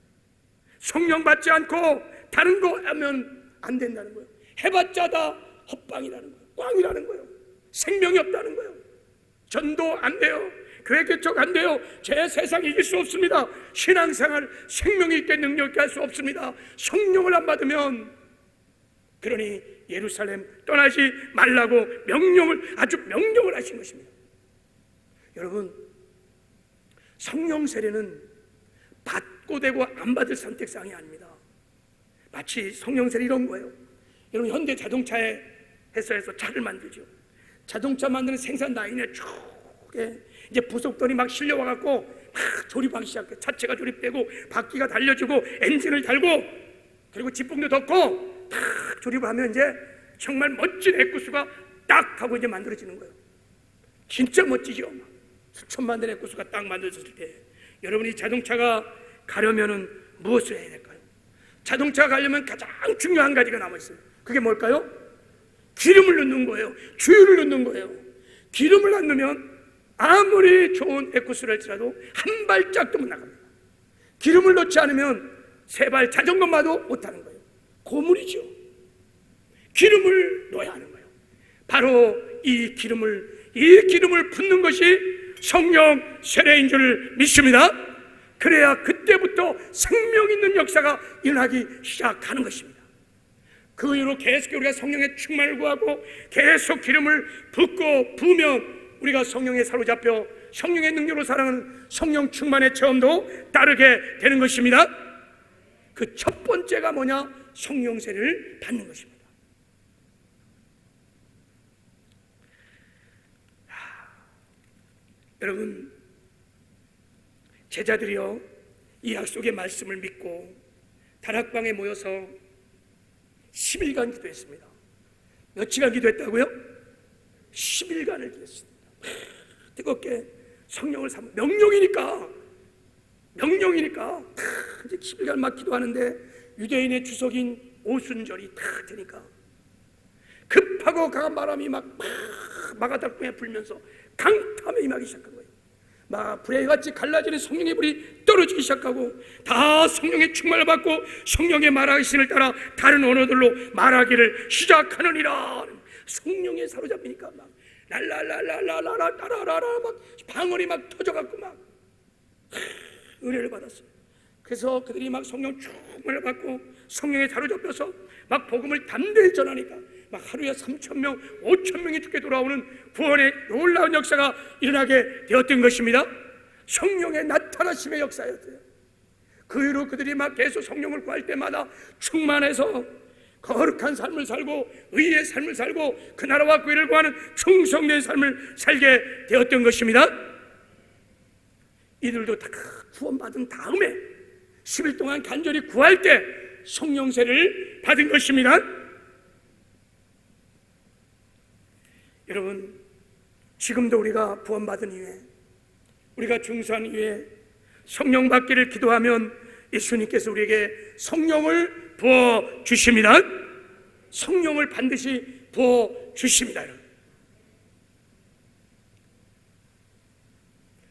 Speaker 1: 성령 받지 않고 다른 거 하면 안 된다는 거예요. 해봤자 다 헛방이라는 거예요. 꽝이라는 거예요. 생명이 없다는 거예요. 전도 안 돼요. 교회 개척 안 돼요. 제 세상 이길 수 없습니다. 신앙생활 생명이 있게 능력 있게 할 수 없습니다. 성령을 안 받으면. 그러니 예루살렘 떠나지 말라고 아주 명령을 하신 것입니다. 여러분, 성령 세례는 받고 되고 안 받을 선택사항이 아닙니다. 마치 성령 세례 이런 거예요. 여러분, 현대 자동차에 해서 차를 만들죠. 자동차 만드는 생산 라인에 쭉 이제 부속돈이 막 실려와갖고 막 조립하기 시작해. 차체가 조립되고 바퀴가 달려주고 엔진을 달고 그리고 지붕도 덮고 딱 조립을 하면 이제 정말 멋진 에쿠스가 딱 하고 이제 만들어지는 거예요. 진짜 멋지죠. 수천만 대의 에쿠스가 딱 만들어졌을 때 여러분이 자동차가 가려면은 무엇을 해야 될까요? 자동차가 가려면 가장 중요한 가지가 남아있어요. 그게 뭘까요? 기름을 넣는 거예요. 주유를 넣는 거예요. 기름을 안 넣으면 아무리 좋은 에쿠스를 할지라도 한 발짝도 못 나갑니다. 기름을 넣지 않으면 세 발 자전거마도 못하는 거예요. 고물이죠. 기름을 넣어야 하는 거예요. 바로 이 기름을 붓는 것이 성령 세례인 줄 믿습니다. 그래야 그때부터 생명 있는 역사가 일어나기 시작하는 것입니다. 그 이후로 계속 우리가 성령의 충만을 구하고 계속 기름을 붓고 부으면 우리가 성령에 사로잡혀 성령의 능력으로 살아가는 성령 충만의 체험도 따르게 되는 것입니다. 그 첫 번째가 뭐냐? 성령 세례를 받는 것입니다. 여러분, 제자들이요 이 약속의 말씀을 믿고 다락방에 모여서 10일간 기도했습니다. 며칠간 기도했다고요? 10일간을 기도했습니다. 뜨겁게 성령을 명령이니까 이제 10일간 막 기도하는데 유대인의 주석인 오순절이 딱 되니까 급하고 강한 바람이 막 마가다락방에 불면서 강탐에 임하기 시작한 거예요. 막 불에같이 갈라지는 성령의 불이 떨어지기 시작하고 다 성령의 충만을 받고 성령의 말하기신을 따라 다른 언어들로 말하기를 시작하느니라. 성령에 사로잡히니까 막 랄랄랄랄랄라 따라라라 막 방언이 막 터져갖고 막 은혜를 받았어요. 그래서 그들이 막 성령 충만을 받고 성령에 사로잡혀서 막 복음을 담대히 전하니까 막 하루에 3,000명, 5,000명이 죽게 돌아오는 구원의 놀라운 역사가 일어나게 되었던 것입니다. 성령의 나타나심의 역사였어요. 그 이후로 그들이 막 계속 성령을 구할 때마다 충만해서 거룩한 삶을 살고 의의 삶을 살고 그 나라와 그 일을 구하는 충성된 삶을 살게 되었던 것입니다. 이들도 다 구원받은 다음에 10일 동안 간절히 구할 때 성령 세례를 받은 것입니다. 여러분, 지금도 우리가 구원받은 이후에 우리가 중수한 이후에 성령 받기를 기도하면 예수님께서 우리에게 성령을 부어주십니다. 성령을 반드시 부어주십니다.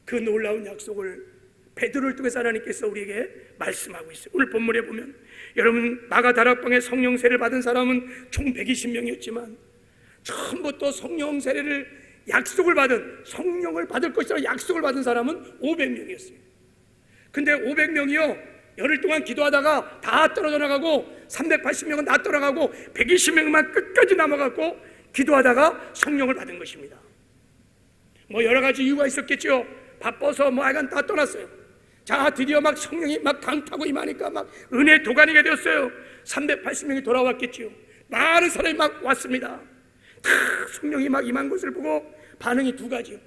Speaker 1: 그 놀라운 약속을 베드로를 통해서 하나님께서 우리에게 말씀하고 있어요. 오늘 본문에 보면 여러분 마가다락방에 성령 세례를 받은 사람은 총 120명이었지만 처음부터 성령 세례를 약속을 받은 성령을 받을 것이라고 약속을 받은 사람은 500명이었어요. 근데 500명이요 열흘 동안 기도하다가 다 떨어져 나가고 380명은 다 떠나가고 120명만 끝까지 남아갖고 기도하다가 성령을 받은 것입니다. 뭐 여러 가지 이유가 있었겠죠. 바빠서 뭐 하여간 다 떠났어요. 자, 드디어 막 성령이 막 강타고 임하니까 막 은혜 도가니가 되었어요. 380명이 돌아왔겠죠. 많은 사람이 막 왔습니다. 다 성령이 막 임한 것을 보고 반응이 두 가지요.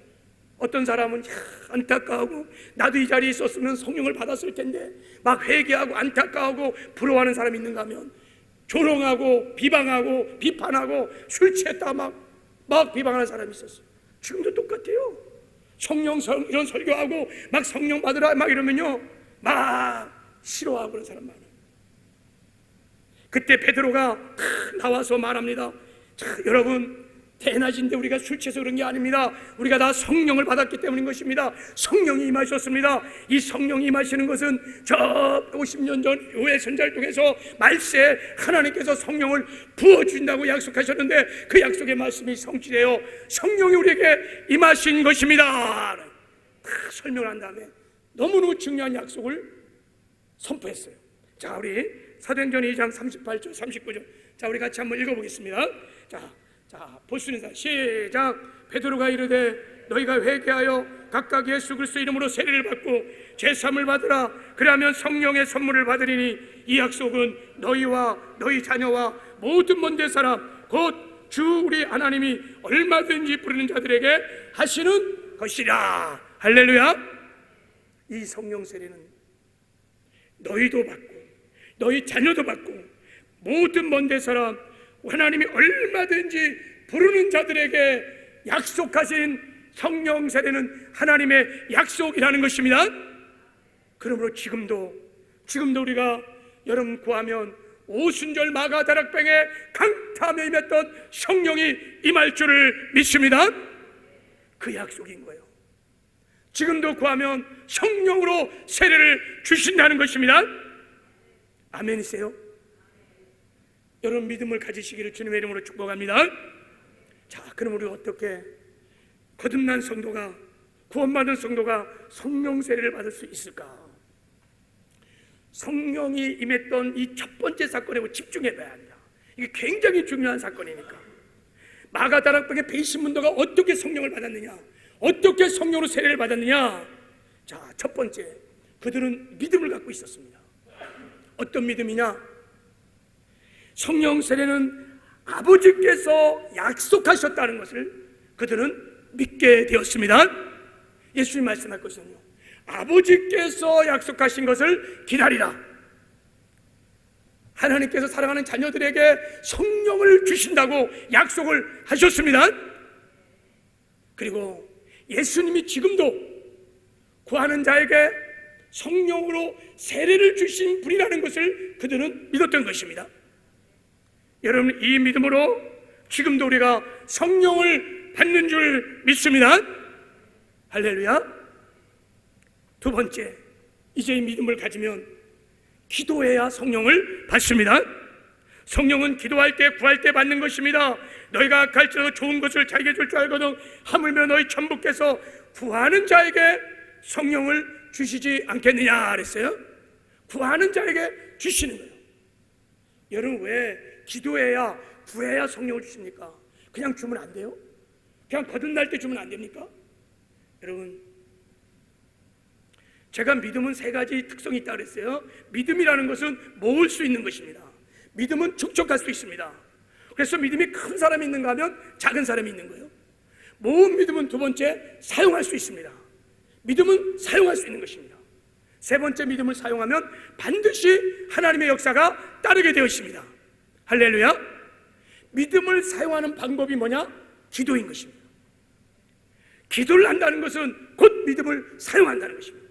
Speaker 1: 어떤 사람은 안타까워하고 나도 이 자리에 있었으면 성령을 받았을 텐데 막 회개하고 안타까워하고 부러워하는 사람이 있는가 하면 조롱하고 비방하고 비판하고 술 취했다 막 비방하는 사람이 있었어요. 지금도 똑같아요. 성령 이런 설교하고 막 성령 받으라 막 이러면요 막 싫어하고 그런 사람 많아요. 그때 베드로가 나와서 말합니다. 자, 여러분 대낮인데 우리가 술 취해서 그런 게 아닙니다. 우리가 다 성령을 받았기 때문인 것입니다. 성령이 임하셨습니다. 이 성령이 임하시는 것은 저 50년 전 요의 선자를 통해서 말세 하나님께서 성령을 부어주신다고 약속하셨는데 그 약속의 말씀이 성취되어 성령이 우리에게 임하신 것입니다. 설명을 한 다음에 너무너무 중요한 약속을 선포했어요. 자, 우리 사도행전 2장 38절 39절 자, 우리 같이 한번 읽어보겠습니다. 자, 볼 수 있는 사람 시작. 베드로가 이르되 너희가 회개하여 각각 예수 그리스도 이름으로 세례를 받고 제사함을 받으라. 그러면 성령의 선물을 받으리니 이 약속은 너희와 너희 자녀와 모든 먼데 사람 곧 주 우리 하나님이 얼마든지 부르는 자들에게 하시는 것이라. 할렐루야. 이 성령 세례는 너희도 받고 너희 자녀도 받고 모든 먼데 사람 하나님이 얼마든지 부르는 자들에게 약속하신 성령 세례는 하나님의 약속이라는 것입니다. 그러므로 지금도 우리가 여러분 구하면 오순절 마가다락방에 강타하며 임했던 성령이 임할 줄을 믿습니다. 그 약속인 거예요. 지금도 구하면 성령으로 세례를 주신다는 것입니다. 아멘이세요? 여러분 믿음을 가지시기를 주님의 이름으로 축복합니다. 자, 그럼 우리 어떻게 거듭난 성도가, 구원받은 성도가 성령 세례를 받을 수 있을까? 성령이 임했던 이 첫 번째 사건에 집중해 봐야 합니다. 이게 굉장히 중요한 사건이니까. 마가다락방의 배신문도가 어떻게 성령을 받았느냐, 어떻게 성령으로 세례를 받았느냐. 자, 첫 번째, 그들은 믿음을 갖고 있었습니다. 어떤 믿음이냐? 성령 세례는 아버지께서 약속하셨다는 것을 그들은 믿게 되었습니다. 예수님 말씀할 것은요, 아버지께서 약속하신 것을 기다리라. 하나님께서 사랑하는 자녀들에게 성령을 주신다고 약속을 하셨습니다. 그리고 예수님이 지금도 구하는 자에게 성령으로 세례를 주신 분이라는 것을 그들은 믿었던 것입니다. 여러분, 이 믿음으로 지금도 우리가 성령을 받는 줄 믿습니다. 할렐루야. 두 번째, 이제 이 믿음을 가지면 기도해야 성령을 받습니다. 성령은 기도할 때, 구할 때 받는 것입니다. 너희가 갈지라도 좋은 것을 자에게 줄 줄 알거든 하물며 너희 천부께서 구하는 자에게 성령을 주시지 않겠느냐 그랬어요. 구하는 자에게 주시는 거예요. 여러분, 왜 기도해야, 구해야 성령을 주십니까? 그냥 주면 안 돼요? 그냥 거듭날 때 주면 안 됩니까? 여러분, 제가 믿음은 세 가지 특성이 있다고 그랬어요. 믿음이라는 것은 모을 수 있는 것입니다. 믿음은 축적할 수 있습니다. 그래서 믿음이 큰 사람이 있는가 하면 작은 사람이 있는 거예요. 모은 믿음은 두 번째, 사용할 수 있습니다. 믿음은 사용할 수 있는 것입니다. 세 번째, 믿음을 사용하면 반드시 하나님의 역사가 따르게 되어 있습니다. 할렐루야. 믿음을 사용하는 방법이 뭐냐? 기도인 것입니다. 기도를 한다는 것은 곧 믿음을 사용한다는 것입니다.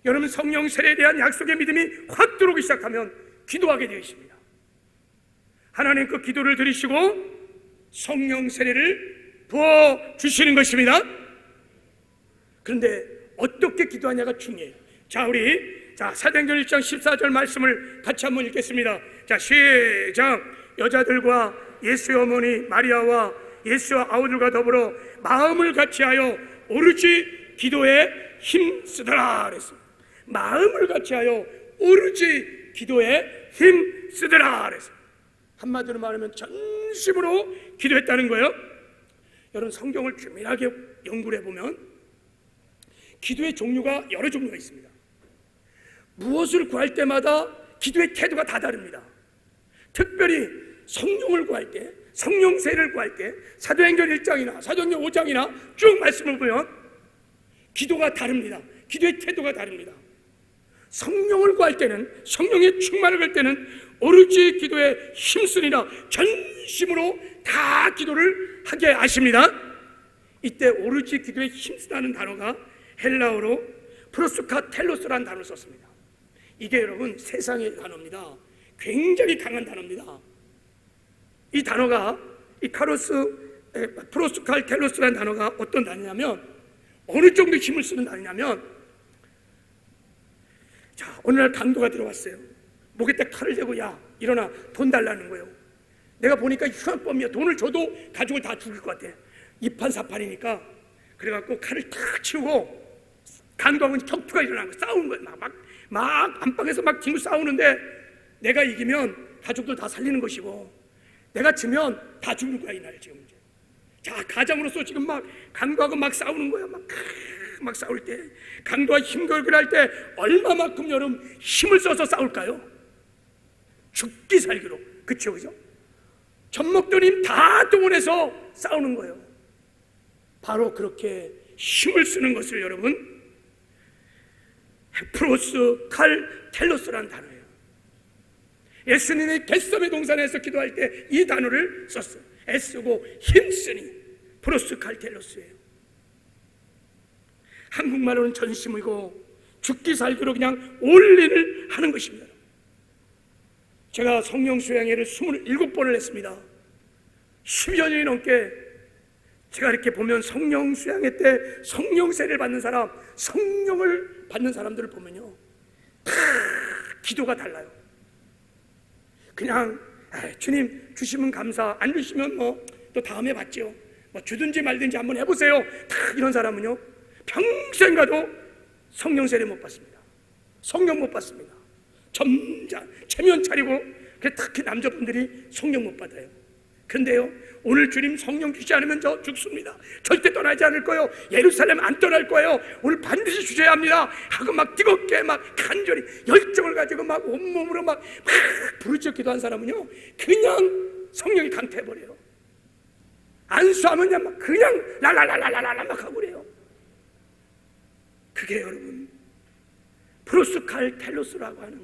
Speaker 1: 여러분, 성령 세례에 대한 약속의 믿음이 확 들어오기 시작하면 기도하게 되어 있습니다. 하나님 그 기도를 들으시고 성령 세례를 부어주시는 것입니다. 그런데 어떻게 기도하냐가 중요해요. 자, 우리 사도행전 1장 14절 말씀을 같이 한번 읽겠습니다. 자, 시작. 여자들과 예수의 어머니 마리아와 예수와 아우들과 더불어 마음을 같이하여 오로지 기도에 힘쓰더라 그랬습니다. 마음을 같이하여 오로지 기도에 힘쓰더라 그랬습니다. 한마디로 말하면 전심으로 기도했다는 거예요. 여러분, 성경을 주밀하게 연구를 해보면 기도의 종류가 여러 종류가 있습니다. 무엇을 구할 때마다 기도의 태도가 다 다릅니다. 특별히 성령을 구할 때, 성령 세례를 구할 때 사도행전 1장이나 사도행전 5장이나 쭉 말씀을 보면 기도가 다릅니다. 기도의 태도가 다릅니다. 성령을 구할 때는, 성령의 충만을 구할 때는 오로지 기도에 힘쓰니라 전심으로 다 기도를 하게 하십니다. 이때 오로지 기도에 힘쓰다는 단어가 헬라어로 프로스카텔로스라는 단어를 썼습니다. 이게 여러분 세상의 단어입니다. 굉장히 강한 단어입니다. 이 단어가 이 프로스칼텔로스라는 단어가 어떤 단어냐면 어느 정도 힘을 쓰는 단어냐면, 자, 어느 날 강도가 들어왔어요. 목에다 칼을 대고 야 일어나 돈 달라는 거예요. 내가 보니까 흉악범이야. 돈을 줘도 가족을 다 죽일 것 같아. 이판사판이니까. 그래갖고 칼을 탁 치우고 강도하고 격투가 일어난 거예요. 싸우는 거예요. 막 안방에서 막 뒹굴 싸우는데 내가 이기면 가족들 다 살리는 것이고 내가 지면 다 죽는 거야 이날 지금 이제. 자, 가장으로서 지금 막 강도하고 막 싸우는 거야. 막 싸울 때 강도와 힘결결할 때 얼마만큼 여러분 힘을 써서 싸울까요? 죽기 살기로. 그쵸, 그죠? 젖먹던 힘 다 동원해서 싸우는 거예요. 바로 그렇게 힘을 쓰는 것을 여러분 프로스 칼 텔로스라는 단어예요. 예수님이 겟세마네 동산에서 기도할 때 이 단어를 썼어요. 애쓰고 힘쓰니 프로스 칼 텔로스예요. 한국말로는 전심이고 죽기 살기로 그냥 올인을 하는 것입니다. 제가 성령 수양회를 27번을 했습니다. 10여 년이 넘게 제가 이렇게 보면 성령 수양회 때 성령 세례를 받는 사람, 성령을 받는 사람들을 보면요, 다 기도가 달라요. 그냥 주님 주시면 감사, 안 주시면 또 다음에 받지요. 주든지 말든지 한번 해보세요. 다 이런 사람은요 평생 가도 성령 세례 못 받습니다. 성령 못 받습니다. 체면 차리고 특히 남자분들이 성령 못 받아요. 근데요, 오늘 주님 성령 주지 않으면 저 죽습니다. 절대 떠나지 않을 거예요. 예루살렘 안 떠날 거예요. 오늘 반드시 주셔야 합니다 하고 막 뜨겁게 막 간절히 열정을 가지고 막 온몸으로 막 부르짖어 기도한 사람은요 그냥 성령이 강퇴해버려요. 안수하면 그냥 랄랄랄랄랄라 막 하고 그래요. 그게 여러분 프로스 칼 텔로스라고 하는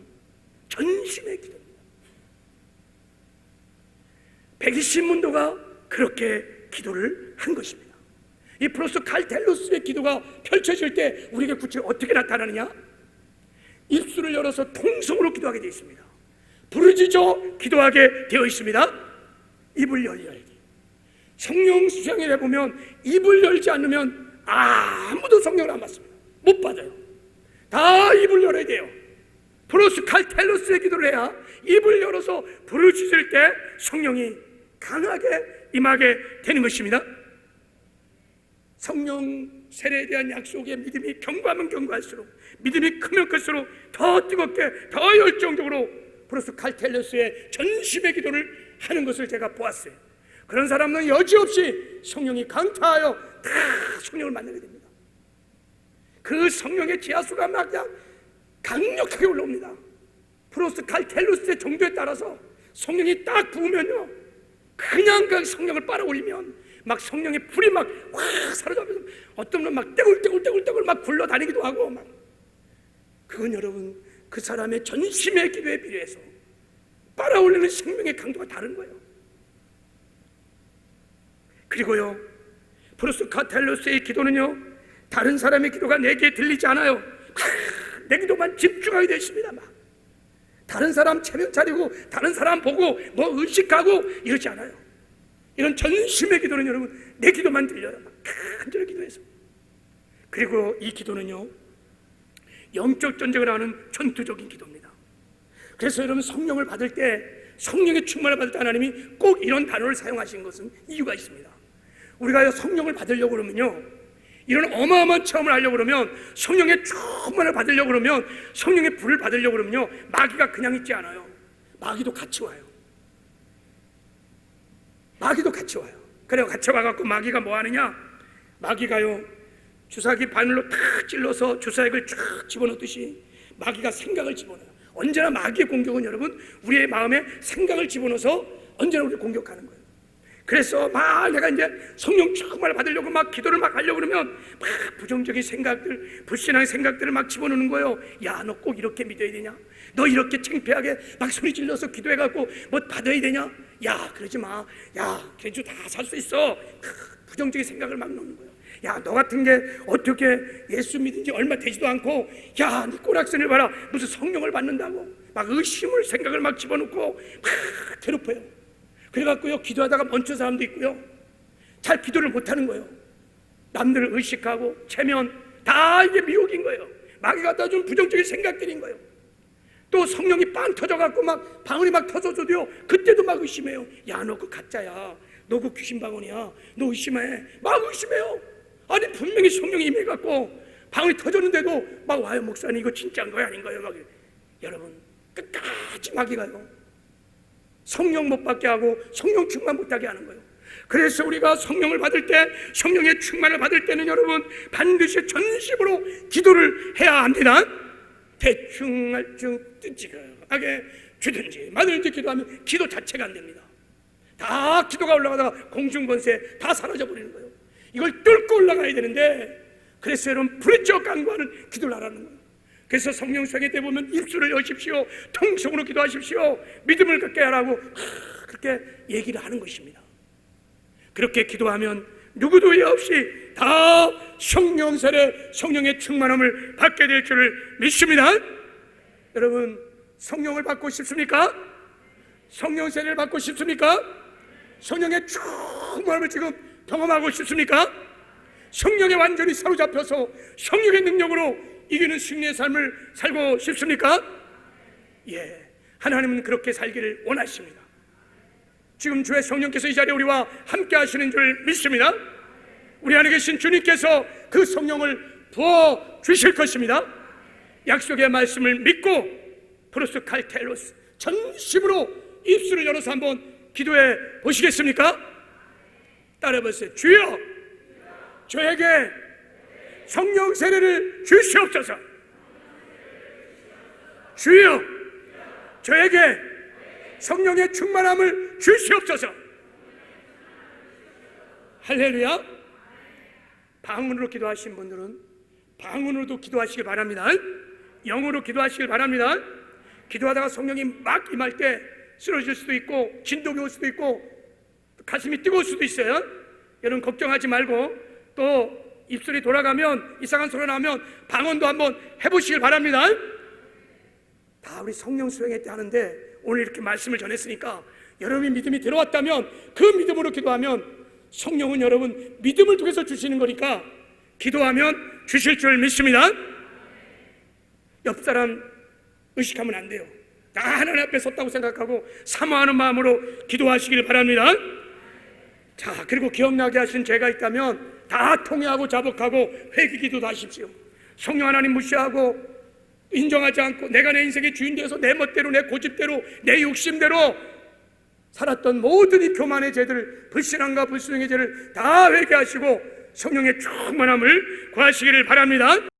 Speaker 1: 전심의 기도입니다. 백이신문도가 그렇게 기도를 한 것입니다. 이 프로스 칼 텔로스의 기도가 펼쳐질 때 우리에게 구체적으로 어떻게 나타나느냐? 입술을 열어서 통성으로 기도하게 되어 있습니다. 부르짖어 기도하게 되어 있습니다. 입을 열어야 돼. 성령 수양회에 보면 입을 열지 않으면 아무도 성령을 안 받습니다. 못 받아요. 다 입을 열어야 돼요. 프로스 칼 텔로스의 기도를 해야 입을 열어서 부르짖을 때 성령이 강하게 임하게 되는 것입니다. 성령 세례에 대한 약속의 믿음이 견고하면 견고할수록, 믿음이 크면 클수록 더 뜨겁게, 더 열정적으로 프로스 칼 텔로스의 전심의 기도를 하는 것을 제가 보았어요. 그런 사람은 여지없이 성령이 강타하여 다 성령을 만나게 됩니다. 그 성령의 지하수가 막 그냥 강력하게 올라옵니다. 프로스 칼 텔로스의 정도에 따라서 성령이 딱 부으면요, 그냥 그 성령을 빨아올리면 막 성령의 불이 막 확 사로잡혀서 어떤 분 막 떼굴떼굴 막 굴러다니기도 하고 막. 그건 여러분 그 사람의 전심의 기도에 비례해서 빨아올리는 생명의 강도가 다른 거예요. 그리고요, 프로스 칼 텔로스의 기도는요, 다른 사람의 기도가 내게 들리지 않아요. 내 기도만 집중하게 되어 있습니다. 막 다른 사람 체면 차리고 다른 사람 보고 의식하고 이러지 않아요. 이런 전심의 기도는 여러분 내 기도만 들려요. 막 간절히 기도해서. 그리고 이 기도는요 영적 전쟁을 하는 전투적인 기도입니다. 그래서 여러분 성령을 받을 때, 성령의 충만을 받을 때 하나님이 꼭 이런 단어를 사용하신 것은 이유가 있습니다. 우리가 성령을 받으려고 그러면요, 이런 어마어마한 체험을 하려고 그러면, 성령의 충만을 받으려고 그러면, 성령의 불을 받으려고 그러면요, 마귀가 그냥 있지 않아요. 마귀도 같이 와요. 마귀도 같이 와요. 그래요, 같이 와갖고 마귀가 뭐 하느냐? 마귀가요, 주사기 바늘로 탁 찔러서 주사액을 쫙 집어넣듯이 마귀가 생각을 집어넣어요. 언제나 마귀의 공격은 여러분 우리의 마음에 생각을 집어넣어서 언제나 우리를 공격하는 거예요. 그래서 막 내가 이제 성령 충만을 받으려고 막 기도를 막 하려고 그러면 막 부정적인 생각들, 불신앙의 생각들을 막 집어넣는 거예요. 야, 너 꼭 이렇게 믿어야 되냐? 너 이렇게 창피하게 막 소리 질러서 기도해갖고 뭐 받아야 되냐? 야, 그러지 마. 야, 그래도 다 살 수 있어. 부정적인 생각을 막 넣는 거예요. 야, 너 같은 게 어떻게 예수 믿은 지 얼마 되지도 않고, 야, 네 꼬락선을 봐라. 무슨 성령을 받는다고. 막 의심을 생각을 막 집어넣고 막 괴롭혀요. 그래갖고요, 기도하다가 멈춘 사람도 있고요, 잘 기도를 못하는 거예요. 남들을 의식하고 체면, 다 이게 미혹인 거예요. 마귀가 갖다 준 부정적인 생각들인 거예요. 또 성령이 빵 터져갖고 막 방울이 막 터져줘도요, 그때도 막 의심해요. 야, 너 그 가짜야. 너 그 귀신 방울이야. 너 의심해. 막 의심해요. 아니 분명히 성령이 임해갖고 방울이 터졌는데도 막 와요. 목사님 이거 진짜인 거야 아닌 거예요? 막. 여러분 끝까지 마귀가요, 성령 못 받게 하고 성령 충만 못하게 하는 거예요. 그래서 우리가 성령을 받을 때, 성령의 충만을 받을 때는 여러분 반드시 전심으로 기도를 해야 합니다. 대충 알충 뜻지하게 주든지 말든지 기도하면 기도 자체가 안 됩니다. 다 기도가 올라가다가 공중권세 다 사라져버리는 거예요. 이걸 뚫고 올라가야 되는데, 그래서 여러분 부르짖어 간구하는 기도를 하라는 거예요. 그래서 성령 수행회 때 보면 입술을 여십시오, 통성으로 기도하십시오, 믿음을 갖게 하라고 그렇게 얘기를 하는 것입니다. 그렇게 기도하면 누구도 예 없이 다 성령 세례, 성령의 충만함을 받게 될 줄을 믿습니다. 여러분 성령을 받고 싶습니까? 성령 세례를 받고 싶습니까? 성령의 충만함을 지금 경험하고 싶습니까? 성령에 완전히 사로잡혀서 성령의 능력으로 이기는 승리의 삶을 살고 싶습니까? 예, 하나님은 그렇게 살기를 원하십니다. 지금 주의 성령께서 이 자리에 우리와 함께 하시는 줄 믿습니다. 우리 안에 계신 주님께서 그 성령을 부어 주실 것입니다. 약속의 말씀을 믿고 프로스 칼텔로스 전심으로 입술을 열어서 한번 기도해 보시겠습니까? 따라해보세요. 주여, 저에게 성령 세례를 주시옵소서. 주여, 저에게 성령의 충만함을 주시옵소서. 할렐루야. 방언으로 기도하신 분들은 방언으로도 기도하시길 바랍니다. 영어로 기도하시길 바랍니다. 기도하다가 성령이 막 임할 때 쓰러질 수도 있고 진동이 올 수도 있고 가슴이 뜨거울 수도 있어요. 여러분 걱정하지 말고, 또 입술이 돌아가면 이상한 소리 나면 방언도 한번 해보시길 바랍니다. 다 우리 성령 수행회 때 하는데, 오늘 이렇게 말씀을 전했으니까 여러분이 믿음이 들어왔다면 그 믿음으로 기도하면 성령은 여러분 믿음을 통해서 주시는 거니까 기도하면 주실 줄 믿습니다. 옆 사람 의식하면 안 돼요. 다 하나님 앞에 섰다고 생각하고 사모하는 마음으로 기도하시길 바랍니다. 자, 그리고 기억나게 하신 죄가 있다면 다 통회하고 자복하고 회개기도도 하십시오. 성령 하나님 무시하고 인정하지 않고 내가 내 인생의 주인 되어서 내 멋대로, 내 고집대로, 내 욕심대로 살았던 모든 이 교만의 죄들, 불신앙과 불순종의 죄를 다 회개하시고 성령의 충만함을 구하시기를 바랍니다.